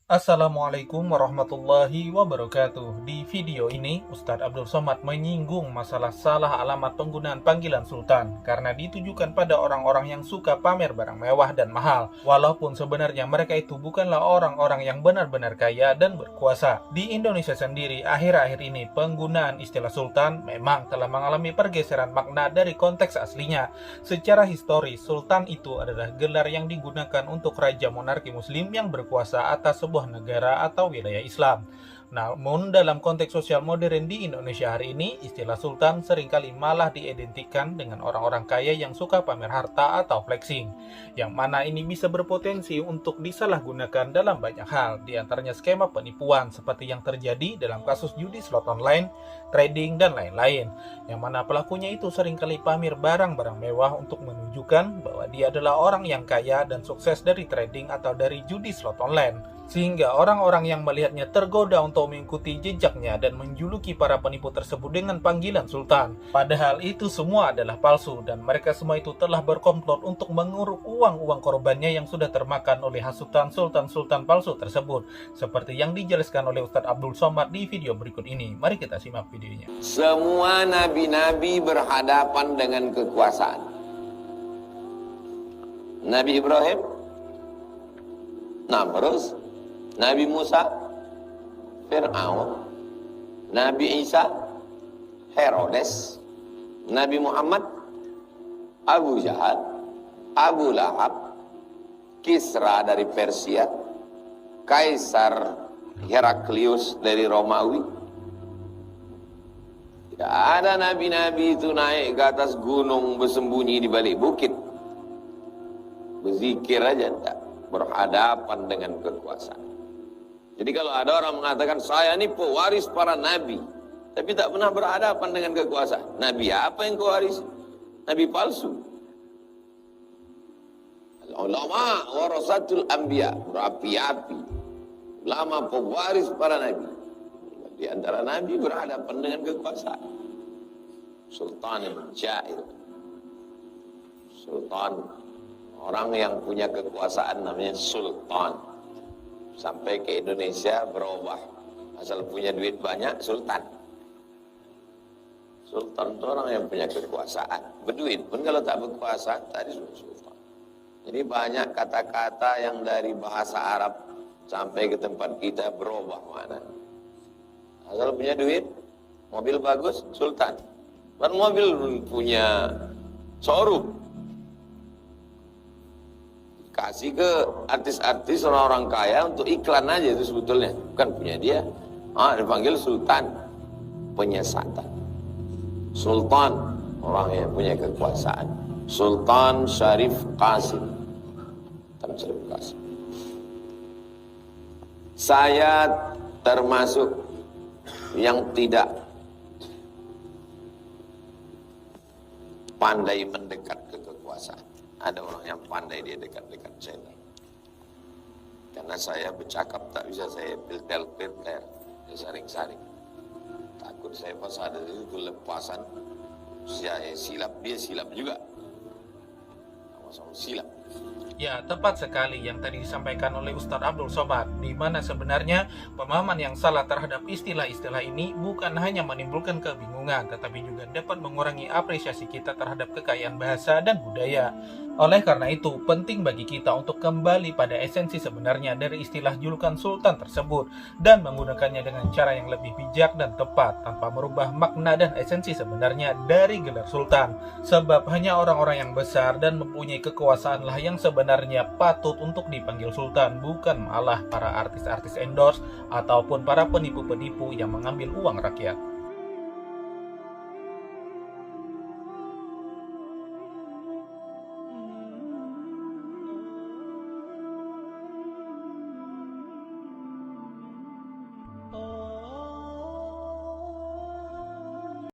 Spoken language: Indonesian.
Assalamualaikum warahmatullahi wabarakatuh. Di video ini, Ustadz Abdul Somad menyinggung masalah salah alamat penggunaan panggilan Sultan karena ditujukan pada orang-orang yang suka pamer barang mewah dan mahal, walaupun sebenarnya mereka itu bukanlah orang-orang yang benar-benar kaya dan berkuasa. Di Indonesia sendiri, akhir-akhir ini penggunaan istilah Sultan memang telah mengalami pergeseran makna dari konteks aslinya. Secara historis, Sultan itu adalah gelar yang digunakan untuk raja monarki muslim yang berkuasa atas sebuah negara atau wilayah Islam. Namun dalam konteks sosial modern di Indonesia hari ini, istilah sultan seringkali malah diidentikan dengan orang-orang kaya yang suka pamer harta atau flexing, yang mana ini bisa berpotensi untuk disalahgunakan dalam banyak hal, di antaranya skema penipuan seperti yang terjadi dalam kasus judi slot online, trading, dan lain-lain, yang mana pelakunya itu seringkali pamer barang-barang mewah untuk menunjukkan bahwa dia adalah orang yang kaya dan sukses dari trading atau dari judi slot online, sehingga orang-orang yang melihatnya tergoda untuk mengikuti jejaknya dan menjuluki para penipu tersebut dengan panggilan Sultan. Padahal itu semua adalah palsu dan mereka semua itu telah berkomplot untuk menguruk uang-uang korbannya yang sudah termakan oleh hasutan sultan-sultan palsu tersebut, seperti yang dijelaskan oleh Ustadz Abdul Somad di video berikut ini. Mari kita simak videonya. Semua nabi-nabi berhadapan dengan kekuasaan. Nabi Ibrahim, Namrud, Nabi Musa, Fir'aun, Nabi Isa, Herodes, Nabi Muhammad, Abu Jahal, Abu Lahab, Kisra dari Persia, Kaisar Heraklius dari Romawi. Tidak ada nabi-nabi itu naik ke atas gunung bersembunyi di balik bukit, berzikir aja, tidak berhadapan dengan kekuasaan. Jadi kalau ada orang mengatakan saya ini pewaris para nabi, tapi tak pernah berhadapan dengan kekuasaan, nabi apa yang kau waris? Nabi palsu. Ulama warasatul anbiya, berapi-api, ulama pewaris para nabi. Di antara nabi berhadapan dengan kekuasaan. Sultan yang jair, sultan, orang yang punya kekuasaan namanya sultan. Sampai ke Indonesia berubah, asal punya duit banyak sultan. Sultan itu orang yang punya kekuasaan. Berduit pun kalau tak berkuasa tak disebut sultan. Jadi banyak kata-kata yang dari bahasa Arab sampai ke tempat kita berubah mana. Asal punya duit, mobil bagus, sultan. Dan mobil punya showroom. Kasih ke artis-artis orang-orang kaya untuk iklan aja itu sebetulnya, bukan punya dia. Dipanggil sultan, penyesatan. Sultan, orang yang punya kekuasaan. Sultan Syarif Qasim. Sultan Syarif Qasim. Saya termasuk yang tidak pandai mendekat ke kekuasaan. Ada orang yang pandai dia dekat-dekat saya. Karena saya bercakap tak bisa saya pilter, saya saring-saring. Takut saya pas ada itu kelepasan, saya silap, dia silap juga. Sama-sama silap. Ya, tepat sekali yang tadi disampaikan oleh Ustadz Abdul Somad, di mana sebenarnya pemahaman yang salah terhadap istilah-istilah ini bukan hanya menimbulkan kebingungan, tetapi juga dapat mengurangi apresiasi kita terhadap kekayaan bahasa dan budaya. Oleh karena itu, penting bagi kita untuk kembali pada esensi sebenarnya dari istilah julukan sultan tersebut dan menggunakannya dengan cara yang lebih bijak dan tepat tanpa merubah makna dan esensi sebenarnya dari gelar sultan. Sebab hanya orang-orang yang besar dan mempunyai kekuasaanlah yang sebenarnya patut untuk dipanggil sultan, bukan malah para artis-artis endorse ataupun para penipu-penipu yang mengambil uang rakyat.